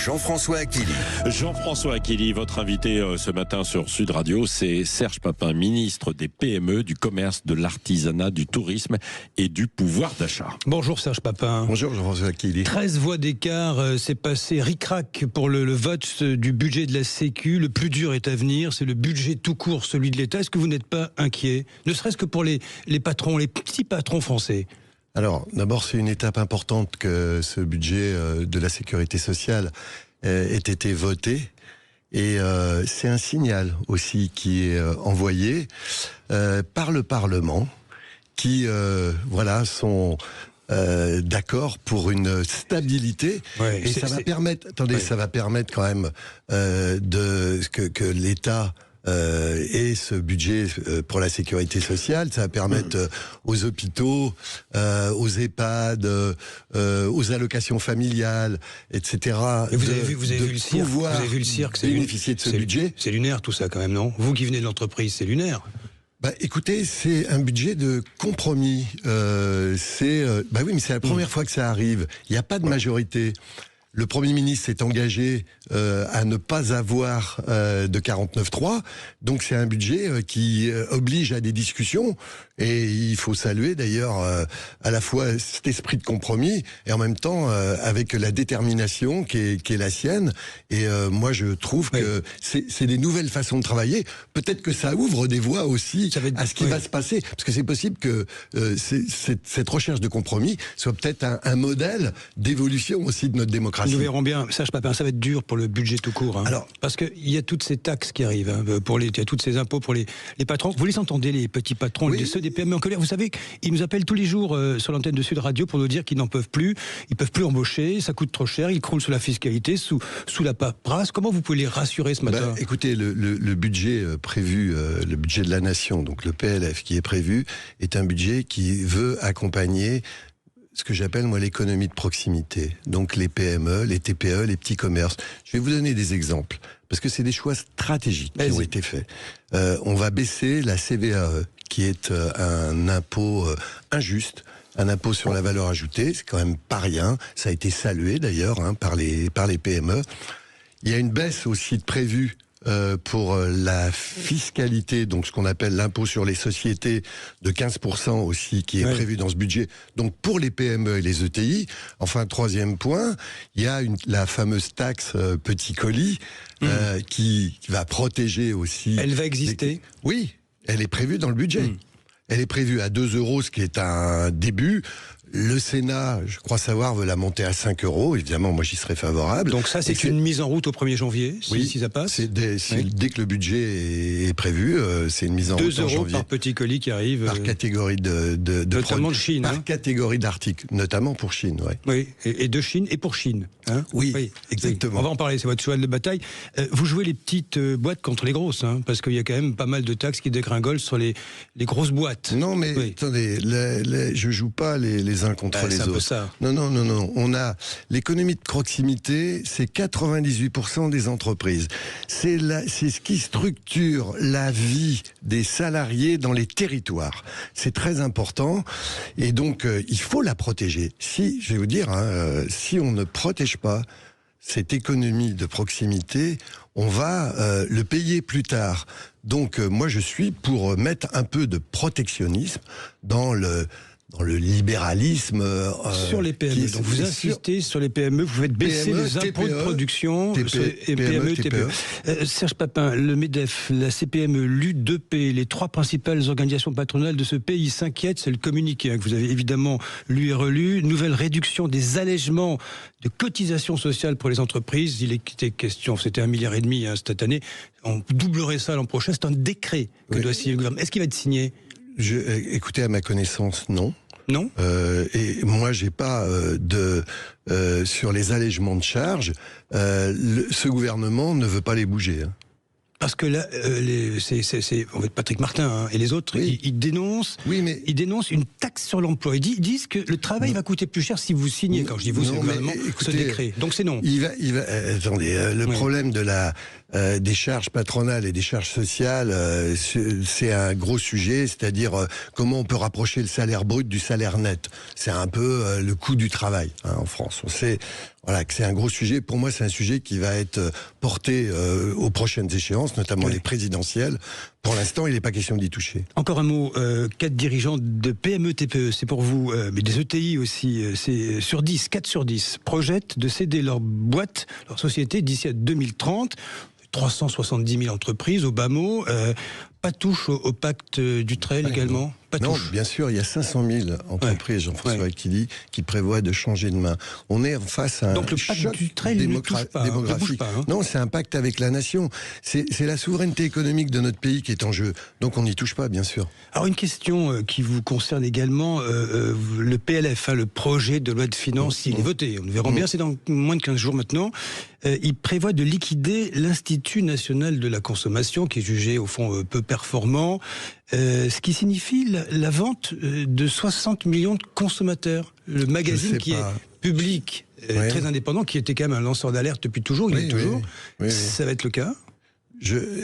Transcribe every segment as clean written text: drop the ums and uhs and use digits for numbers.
Jean-François Aquili. Jean-François Aquili, votre invité ce matin sur Sud Radio, c'est Serge Papin, ministre des PME, du commerce, de l'artisanat, du tourisme et du pouvoir d'achat. Bonjour Serge Papin. Bonjour Jean-François Aquili. 13 voix d'écart, c'est passé ric-rac pour le vote du budget de la Sécu. Le plus dur est à venir, c'est le budget tout court, celui de l'État. Est-ce que vous n'êtes pas inquiet, ne serait-ce que pour les patrons, les petits patrons français? Alors, d'abord, c'est une étape importante que ce budget de la sécurité sociale ait été voté. Et c'est un signal aussi qui est envoyé par le Parlement, qui sont d'accord pour une stabilité. Ouais, et ça va permettre, ça va permettre quand même que l'État et ce budget pour la sécurité sociale, ça va permettre aux hôpitaux, aux EHPAD, aux allocations familiales, etc. Et vous avez vu le cirque, vous avez vu le cirque, bénéficier de ce budget. C'est lunaire tout ça quand même, non? Vous qui venez de l'entreprise, c'est lunaire. Écoutez, c'est un budget de compromis. Mais c'est la première fois que ça arrive. Il n'y a pas de majorité. Le Premier ministre s'est engagé à ne pas avoir de 49.3, donc c'est un budget qui oblige à des discussions, et il faut saluer d'ailleurs à la fois cet esprit de compromis et en même temps avec la détermination qui est la sienne. Et moi je trouve que c'est des nouvelles façons de travailler. Peut-être que ça ouvre des voies aussi à ce qui va se passer, parce que c'est possible que cette recherche de compromis soit peut-être un modèle d'évolution aussi de notre démocratie. Nous verrons bien. Serge Papin, ça va être dur pour le budget tout court. Alors, parce qu'il y a toutes ces taxes qui arrivent, il y a tous ces impôts pour les patrons. Vous les entendez, les petits patrons, ceux des PME en colère. Vous savez, ils nous appellent tous les jours sur l'antenne de Sud Radio pour nous dire qu'ils n'en peuvent plus. Ils peuvent plus embaucher, ça coûte trop cher, ils croulent sous la fiscalité, sous la paperasse. Comment vous pouvez les rassurer ce matin? Écoutez, le budget prévu, le budget de la nation, donc le PLF qui est prévu, est un budget qui veut accompagner ce que j'appelle moi l'économie de proximité, donc les PME, les TPE, les petits commerces. Je vais vous donner des exemples, parce que c'est des choix stratégiques qui ont été faits. On va baisser la CVAE, qui est un impôt injuste, un impôt sur la valeur ajoutée, c'est quand même pas rien, ça a été salué d'ailleurs par les PME. Il y a une baisse aussi de prévue pour la fiscalité, donc ce qu'on appelle l'impôt sur les sociétés de 15% aussi, qui est prévu dans ce budget, donc pour les PME et les ETI. Enfin, troisième point, il y a la fameuse taxe petit colis qui va protéger aussi... Elle va exister? Oui, elle est prévue dans le budget. Elle est prévue à 2 €, ce qui est un début. Le Sénat, je crois savoir, veut la monter à 5 €. Évidemment, moi, j'y serais favorable. Donc ça, c'est une mise en route au 1er janvier, si ça passe. Dès que le budget est prévu, c'est une mise en route en janvier. 2 € par petit colis qui arrive. Par catégorie de notamment de Chine. Par catégorie d'articles, notamment pour Chine, Oui, et de Chine et pour Chine. Oui, exactement. On va en parler, c'est votre cheval de bataille. Vous jouez les petites boîtes contre les grosses, parce qu'il y a quand même pas mal de taxes qui dégringolent sur les grosses boîtes. Non, mais attendez, je joue pas les uns contre les autres. Ça. Non. On a l'économie de proximité, c'est 98% des entreprises. C'est ce qui structure la vie des salariés dans les territoires. C'est très important, et donc il faut la protéger. Je vais vous dire, si on ne protège pas cette économie de proximité, on va le payer plus tard. Donc moi je suis pour mettre un peu de protectionnisme dans le libéralisme sur les PME. Donc vous insistez sur les PME, vous faites baisser les impôts de production PME, TPE. Serge Papin, le MEDEF, la CPME, l'UDP, les 3 principales organisations patronales de ce pays s'inquiètent, c'est le communiqué que vous avez évidemment lu et relu. Nouvelle réduction des allègements de cotisations sociales pour les entreprises. Il était question, c'était 1,5 milliard cette année, on doublerait ça l'an prochain. C'est un décret que doit signer le gouvernement. Est-ce qu'il va être signé? Écoutez, à ma connaissance, non. Non. Et moi, j'ai pas sur les allègements de charges. Ce gouvernement ne veut pas les bouger. Parce que là, c'est Patrick Martin et les autres, ils dénoncent. Oui, mais ils dénoncent une taxe sur l'emploi. Ils disent que le travail va coûter plus cher si vous signez. Quand je dis vous, c'est le gouvernement, ce décret. Donc c'est non. Attendez, le problème de des charges patronales et des charges sociales, c'est un gros sujet, c'est-à-dire comment on peut rapprocher le salaire brut du salaire net. C'est un peu le coût du travail en France. On sait voilà, que c'est un gros sujet. Pour moi, c'est un sujet qui va être porté aux prochaines échéances, notamment les présidentielles. Pour l'instant, il n'est pas question d'y toucher. Encore un mot, 4 dirigeants de PME, TPE, c'est pour vous, mais des ETI aussi, c'est sur 10, 4 sur 10, projettent de céder leur boîte, leur société d'ici à 2030. 370 000 entreprises, au bas mot. Pas touche au pacte Dutreil également? Non, bien sûr, il y a 500 000 entreprises, Jean-François Aquili, qui prévoient de changer de main. On est face à donc un le pacte choc Dutreil démographique. Non, c'est un pacte avec la nation. C'est la souveraineté économique de notre pays qui est en jeu. Donc on n'y touche pas, bien sûr. Alors une question qui vous concerne également, le PLF, le projet de loi de finances, il est voté. Nous verrons bien, c'est dans moins de 15 jours maintenant. Il prévoit de liquider l'Institut national de la consommation, qui est jugé au fond peu performant, ce qui signifie la vente de 60 millions de consommateurs. Le magazine qui est public, très indépendant, qui était quand même un lanceur d'alerte depuis toujours, il est toujours. Ça va être le cas?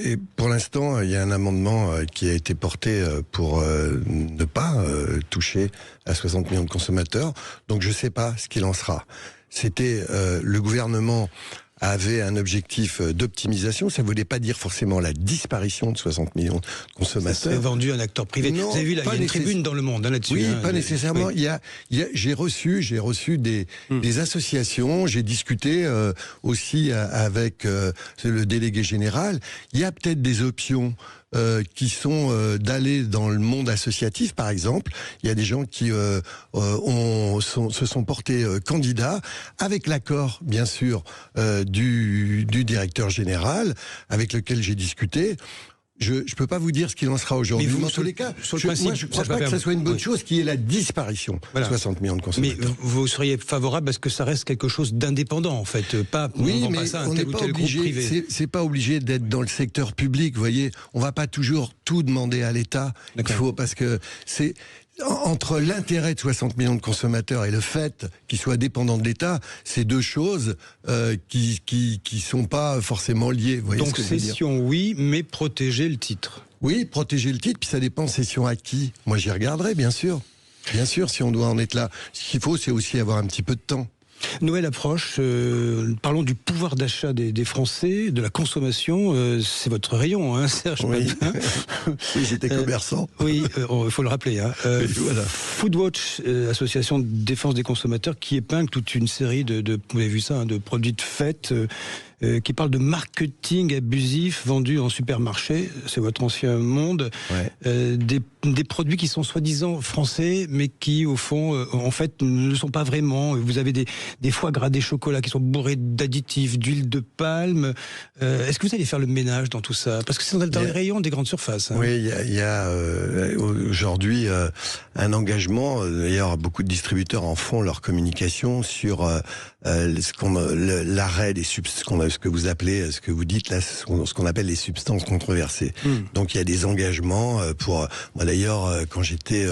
Et pour l'instant, il y a un amendement qui a été porté pour ne pas toucher à 60 millions de consommateurs. Donc je ne sais pas ce qu'il en sera. C'était le gouvernement avait un objectif d'optimisation. Ça ne voulait pas dire forcément la disparition de 60 millions de consommateurs. Ça serait vendu à un acteur privé. Non, vous avez vu, là, il y a une tribune dans Le Monde là-dessus. Oui, pas nécessairement. Oui. J'ai reçu des associations. J'ai discuté aussi avec le délégué général. Il y a peut-être des options qui sont d'aller dans le monde associatif, par exemple. Il y a des gens qui se sont portés candidats, avec l'accord, bien sûr, du directeur général, avec lequel j'ai discuté. Je ne peux pas vous dire ce qu'il en sera aujourd'hui. Mais dans tous les cas, je ne crois pas que ça soit une bonne chose qui est la disparition de 60 millions de consommateurs. Mais vous seriez favorable à ce que ça reste quelque chose d'indépendant, en fait, pas oui, mais ça, on n'est pas obligé. C'est pas obligé d'être dans le secteur public. Vous voyez, on va pas toujours tout demander à l'État. Il faut parce que c'est entre l'intérêt de 60 millions de consommateurs et le fait qu'ils soient dépendants de l'État, c'est deux choses qui sont pas forcément liées. Vous voyez. Donc cession, oui, mais protéger le titre. Oui, protéger le titre, puis ça dépend cession à qui. Moi, j'y regarderai, bien sûr. Bien sûr, si on doit en être là. Ce qu'il faut, c'est aussi avoir un petit peu de temps. Noël approche, parlons du pouvoir d'achat des Français, de la consommation, c'est votre rayon, hein, Serge Papin. Oui, j'étais commerçant. Oui, il faut le rappeler. Hein. Voilà. Foodwatch, association de défense des consommateurs, qui épingle toute une série vous avez vu ça, de produits de fête, qui parle de marketing abusif vendu en supermarché, c'est votre ancien monde, des produits qui sont soi-disant français, mais qui, au fond, en fait, ne le sont pas vraiment. Vous avez des foie gras, des chocolats qui sont bourrés d'additifs, d'huile de palme. Est-ce que vous allez faire le ménage dans tout ça? Parce que c'est dans les rayons des grandes surfaces. Hein. Oui, il y a aujourd'hui un engagement. D'ailleurs, beaucoup de distributeurs en font leur communication sur l'arrêt des ce que vous appelez, ce que vous dites là, ce qu'on appelle les substances controversées. Donc il y a des engagements pour. Moi d'ailleurs, quand j'étais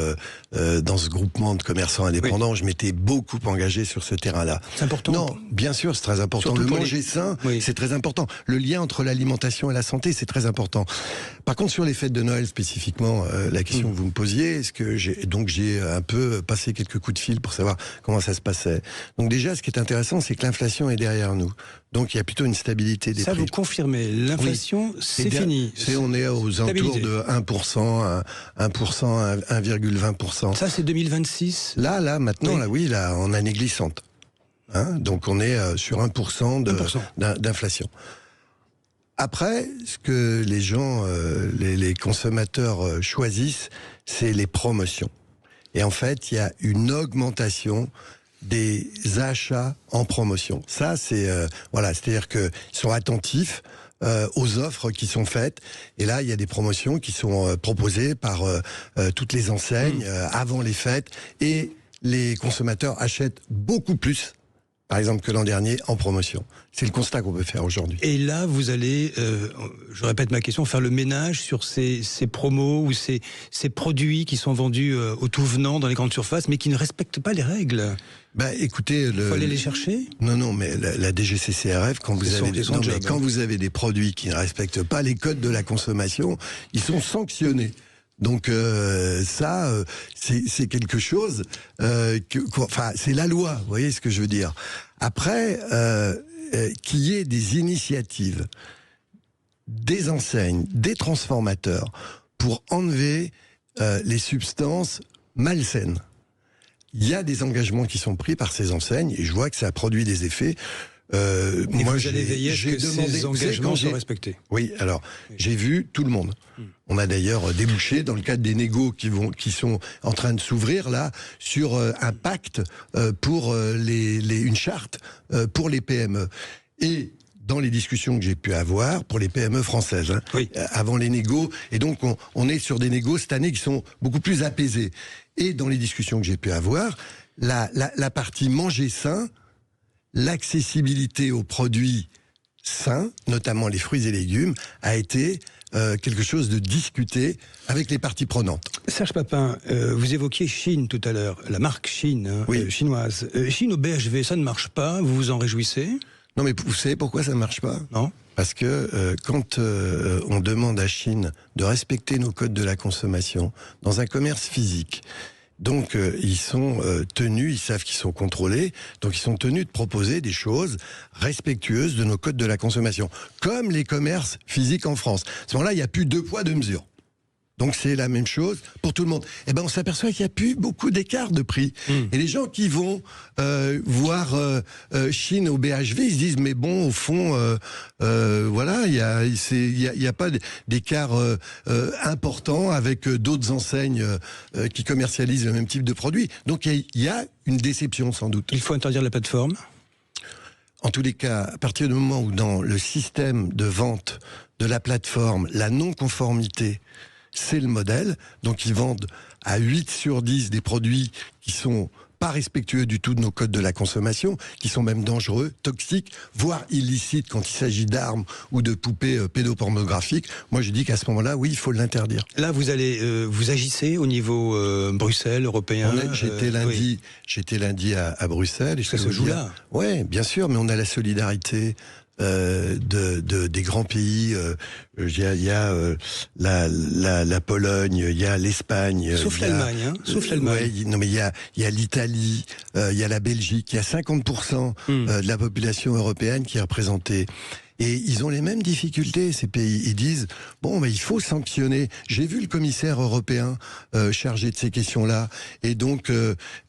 dans ce groupement de commerçants indépendants, je m'étais beaucoup engagé sur ce terrain-là. C'est important. Non, bien sûr, c'est très important. Surtout le manger sain, c'est très important. Le lien entre l'alimentation et la santé, c'est très important. Par contre, sur les fêtes de Noël spécifiquement, la question que vous me posiez, est-ce que j'ai un peu passé quelques coups de fil pour savoir comment ça se passait. Donc déjà, ce qui est intéressant, c'est que l'inflation est derrière nous. Donc il y a plutôt une stabilité des prix. Ça, vous confirmez, l'inflation, c'est fini. On est aux alentours de 1%, 1,20%. Ça, c'est 2026 ? Là, maintenant, là, en année glissante. Hein, donc on est sur 1% d'inflation. Après, ce que les gens, les consommateurs choisissent, c'est les promotions. Et en fait, il y a une augmentation des achats en promotion. Ça, c'est c'est-à-dire qu'ils sont attentifs aux offres qui sont faites. Et là, il y a des promotions qui sont proposées par toutes les enseignes avant les fêtes. Et les consommateurs achètent beaucoup plus par exemple, que l'an dernier en promotion. C'est le constat qu'on peut faire aujourd'hui. Et là, vous allez, je répète ma question, faire le ménage sur ces promos ou ces produits qui sont vendus au tout venant dans les grandes surfaces, mais qui ne respectent pas les règles. Écoutez, il faut aller les chercher. Non, mais la DGCCRF, quand vous avez des produits qui ne respectent pas les codes de la consommation, ils sont sanctionnés. Donc c'est quelque chose c'est la loi, vous voyez ce que je veux dire. Après, qu'il y ait des initiatives des enseignes, des transformateurs pour enlever les substances malsaines. Il y a des engagements qui sont pris par ces enseignes et je vois que ça a produit des effets. Moi, j'allais veiller à ce que ces engagements soient respectés. Oui, alors, j'ai vu tout le monde. On a d'ailleurs débouché dans le cadre des négos qui sont en train de s'ouvrir là sur un pacte pour une charte pour les PME. Et dans les discussions que j'ai pu avoir pour les PME françaises, avant les négos, et donc on est sur des négos cette année qui sont beaucoup plus apaisés. Et dans les discussions que j'ai pu avoir, la partie manger sain, l'accessibilité aux produits sains, notamment les fruits et légumes, a été quelque chose de discuté avec les parties prenantes. Serge Papin, vous évoquiez Chine tout à l'heure, la marque Chine, chinoise. Chine au BHV, ça ne marche pas, vous vous en réjouissez ? Non, mais vous savez pourquoi ça ne marche pas ? Non. Parce que quand on demande à Chine de respecter nos codes de la consommation dans un commerce physique, donc ils sont tenus, ils savent qu'ils sont contrôlés, donc ils sont tenus de proposer des choses respectueuses de nos codes de la consommation, comme les commerces physiques en France. À ce moment-là, il n'y a plus 2 poids, 2 mesures. Donc c'est la même chose pour tout le monde. Et on s'aperçoit qu'il n'y a plus beaucoup d'écart de prix. Et les gens qui vont voir Chine au BHV, ils se disent mais bon, au fond, voilà, il y a pas d'écart important avec d'autres enseignes qui commercialisent le même type de produit. Donc il y a une déception sans doute. Il faut interdire la plateforme. En tous les cas, à partir du moment où dans le système de vente de la plateforme, la non-conformité c'est le modèle, donc ils vendent à 8 sur 10 des produits qui sont pas respectueux du tout de nos codes de la consommation, qui sont même dangereux, toxiques, voire illicites quand il s'agit d'armes ou de poupées pédopornographiques. Moi je dis qu'à ce moment-là, oui, il faut l'interdire. Là vous allez, vous agissez au niveau Bruxelles, européen. J'étais lundi à Bruxelles. Et ça se joue là. Ouais, bien sûr, mais on a la solidarité des grands pays. Il y a la Pologne, il y a l'Espagne, sauf l'Allemagne, sauf l'Allemagne. Non mais il y a l'Italie, il y a la Belgique, il y a 50% de la population européenne qui est représentée. Et ils ont les mêmes difficultés, ces pays. Ils disent, bon, mais il faut sanctionner. J'ai vu le commissaire européen chargé de ces questions-là. Et donc,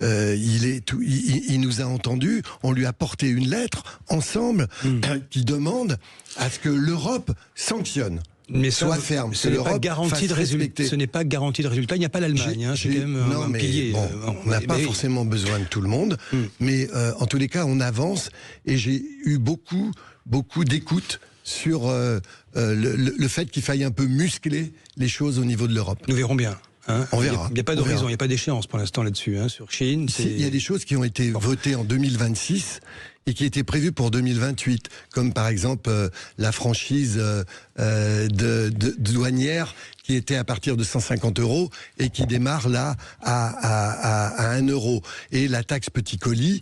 il nous a entendus. On lui a porté une lettre, ensemble, qui demande à ce que l'Europe sanctionne. Mais soit ferme. Ce n'est pas garanti de résultat. Ce n'est pas garanti de résultat. Il n'y a pas l'Allemagne. C'est quand même un pilier. Bon, on n'a pas forcément besoin de tout le monde. Mais en tous les cas, on avance. Et j'ai eu beaucoup d'écoute sur le fait qu'il faille un peu muscler les choses au niveau de l'Europe. Nous verrons bien. On verra. Il n'y a pas d'horizon, il n'y a pas d'échéance pour l'instant là-dessus, sur Chine. Il y a des choses qui ont été votées en 2026 et qui étaient prévues pour 2028, comme par exemple la franchise de douanière qui était à partir de 150 € et qui démarre là à 1 €. Et la taxe petit colis,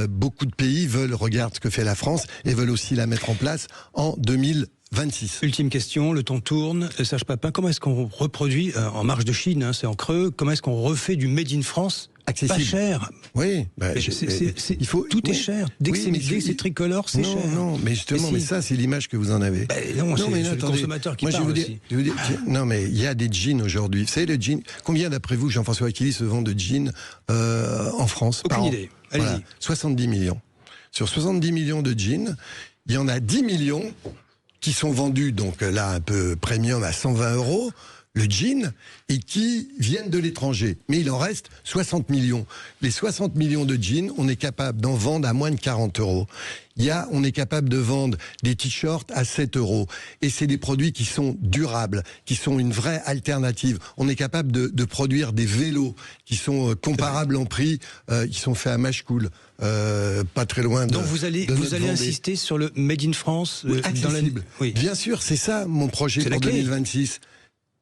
beaucoup de pays regardent ce que fait la France et veulent aussi la mettre en place en 2026. Ultime question, le temps tourne. Serge Papin, comment est-ce qu'on reproduit, en marge de Chine, c'est en creux, comment est-ce qu'on refait du Made in France accessible. Pas cher. Oui. Tout est cher. Dès que c'est tricolore, c'est cher. Non, mais justement, mais ça, c'est l'image que vous en avez. Non, c'est le consommateur qui parle aussi. Non, mais il y a des jeans aujourd'hui. Vous savez, le jean, combien d'après vous, Jean-François Aquili, se vend de jeans en France par an ? Aucune idée. Voilà, 70 millions. Sur 70 millions de jeans, il y en a 10 millions qui sont vendus, donc là, un peu premium à 120 €. le jean et qui viennent de l'étranger. Mais il en reste 60 millions. Les 60 millions de jeans, on est capable d'en vendre à moins de 40 euros. On est capable de vendre des t-shirts à 7 euros. Et c'est des produits qui sont durables, qui sont une vraie alternative. On est capable de produire des vélos qui sont comparables en prix, qui sont faits à Machecoul, pas très loin de... Donc vous allez insister sur le Made in France accessible. Oui. Bien sûr, c'est ça mon projet pour 2026.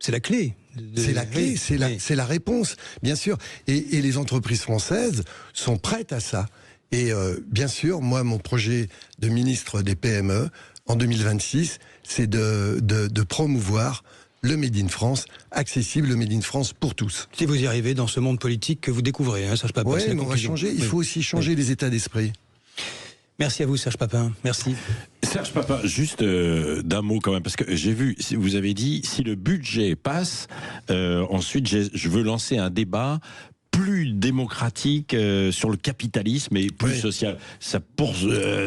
C'est la clé. C'est la clé, c'est la réponse, bien sûr. Et les entreprises françaises sont prêtes à ça. Et bien sûr, moi, mon projet de ministre des PME en 2026, c'est de promouvoir le Made in France, accessible, le Made in France pour tous. Si vous y arrivez dans ce monde politique que vous découvrez, Serge Papin. Oui, mais on va changer. Il faut aussi changer les états d'esprit. Merci à vous, Serge Papin. Merci. Serge Papin, juste d'un mot quand même, parce que j'ai vu, vous avez dit, si le budget passe, ensuite je veux lancer un débat plus démocratique sur le capitalisme et plus social. Ça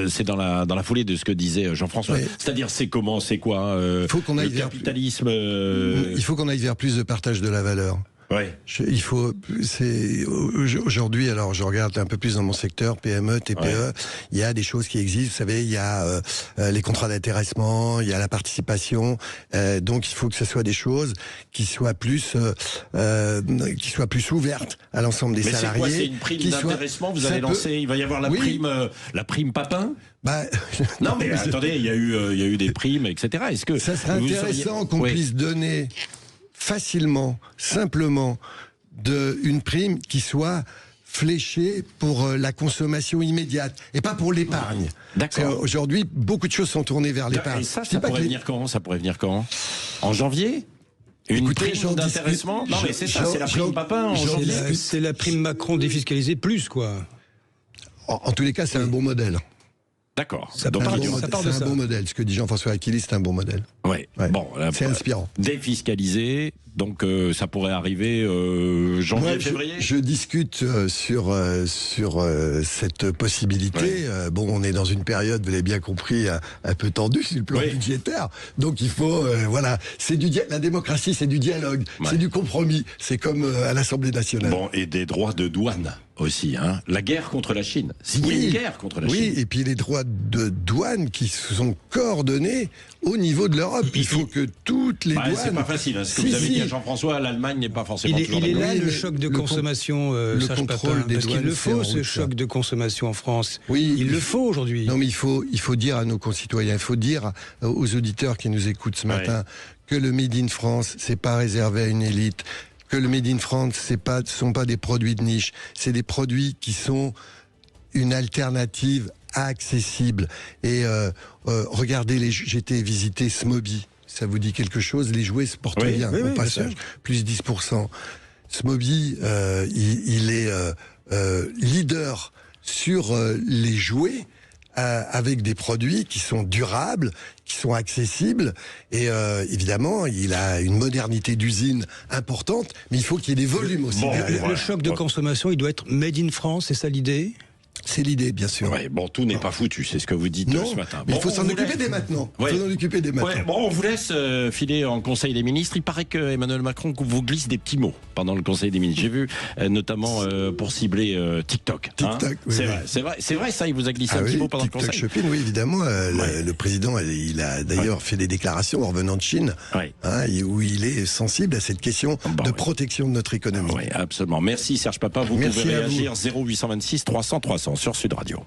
c'est dans la foulée de ce que disait Jean-François. Oui. C'est-à-dire, c'est quoi le capitalisme Il faut qu'on aille vers plus de partage de la valeur. Ouais. Aujourd'hui, alors je regarde un peu plus dans mon secteur, PME, TPE, il y a des choses qui existent, vous savez, il y a les contrats d'intéressement, il y a la participation, donc il faut que ce soit des choses qui soient plus ouvertes à l'ensemble des salariés. Mais c'est quoi, c'est une prime d'intéressement vous allez lancer, il va y avoir la prime Papin. Non mais attendez, il y a eu des primes, etc. Est-ce que ça serait intéressant qu'on puisse donner facilement, simplement, une prime qui soit fléchée pour la consommation immédiate et pas pour l'épargne. D'accord. Aujourd'hui, beaucoup de choses sont tournées vers l'épargne. Et ça pourrait venir quand ? Ça pourrait venir quand ? En janvier ? Une prime d'intéressement ? Non mais c'est ça, c'est la prime Papin en janvier. C'est la prime Macron défiscalisée plus, quoi. En tous les cas, c'est un bon modèle. D'accord. C'est un bon modèle. Ce que dit Jean-François Aquili, c'est un bon modèle. Ouais. Bon, c'est inspirant. Défiscalisé, donc ça pourrait arriver janvier-février. Je discute sur cette possibilité. Bon, on est dans une période, vous l'avez bien compris, un peu tendue sur le plan budgétaire. Donc il faut, la démocratie, c'est du dialogue, c'est du compromis. C'est comme à l'Assemblée nationale. Bon, et des droits de douane aussi, hein. La guerre contre la Chine. S'il y a une guerre contre la Chine. Oui, et puis les droits de douane qui sont coordonnés au niveau de l'Europe. Il faut que toutes les douanes... C'est pas facile, hein. Ce que vous avez dit à Jean-François, l'Allemagne n'est pas forcément toujours d'accord. Il est là le choc de consommation, Serge Papin, parce qu'il le faut, ce choc de consommation en France. Oui, il le faut aujourd'hui. Non, mais il faut dire à nos concitoyens, il faut dire aux auditeurs qui nous écoutent ce matin que le Made in France, c'est pas réservé à une élite, que le Made in France, ce sont pas des produits de niche, c'est des produits qui sont une alternative accessible. Et regardez, j'étais visiter Smoby. Ça vous dit quelque chose? Les jouets se portent bien. Au passage, plus 10%. Smoby, il est leader sur les jouets avec des produits qui sont durables, qui sont accessibles. Et évidemment, il a une modernité d'usine importante, mais il faut qu'il y ait des volumes aussi. Le choc de consommation, il doit être made in France, c'est ça l'idée? C'est l'idée, bien sûr. Ouais, bon, tout n'est pas foutu, c'est ce que vous dites ce matin. Mais il faut s'en occuper dès maintenant. Bon, on vous laisse filer en Conseil des ministres. Il paraît que Emmanuel Macron vous glisse des petits mots pendant le Conseil des ministres. J'ai vu, notamment pour cibler TikTok. TikTok, c'est vrai, ça, il vous a glissé un petit mot pendant le Conseil. TikTok Shopping, oui, évidemment. Le président, il a d'ailleurs fait des déclarations en revenant de Chine, où il est sensible à cette question de protection de notre économie. Oui, absolument. Merci Serge Papin. Vous pouvez réagir 0826 300 300 sur Sud Radio.